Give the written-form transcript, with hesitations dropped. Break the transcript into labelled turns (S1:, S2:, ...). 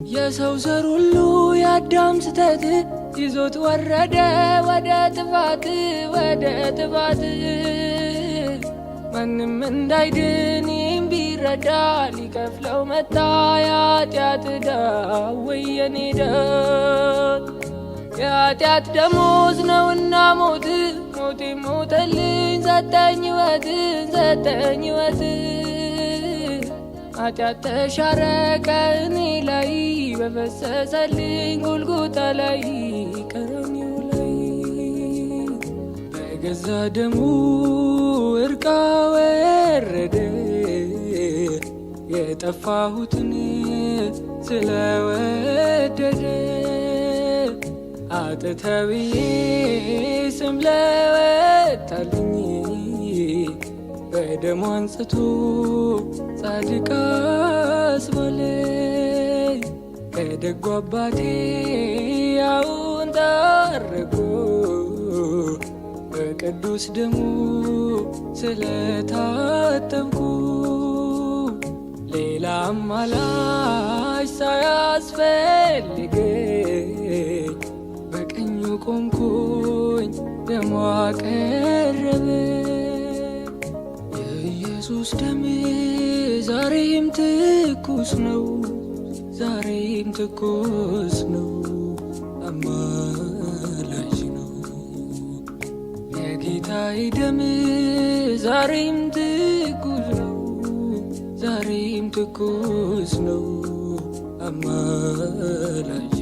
S1: የሰው ዘር ሁሉ ያዳም ስተት ይዞት ወረደ ወደ ጥፋት ማንም እንዳይድን ቢረዳ ሊከፍለው መጣ የኃጢአት ዕዳ ወየኔ ዕዳ የኃጢአት ደሞዝ ነውና ሞት ሞተልኝ ሰጠኝ ሕይወት ኃጢአት ተሻረ ከእኔ ላይ በፈሰሰልኝ ጎልጎታ ላይ ቀራንዮ ላይ በገዛ ደሙ እርቃ ወረደ የጠፋሁትን ስለወደደ አጥተብዬ ስም ለወጣልኝ በደሙ አንጽቶ ጻድቅ አስባለኝ ከደጉ አባቴ ያውን ታርቆ በቅዱስ ደሙ ስለታጠብኩ ሌላ አማላጅ ሳያስፈልገኝ በቀኙ ቆምኩኝ ደሙ አቀረበኝ። የኢየሱስ ደም ዛሬም ትኩስ ነው አማላጅ ነው። የጌታዬ ደም ዛሬም ትኩስ ነው አማላጅ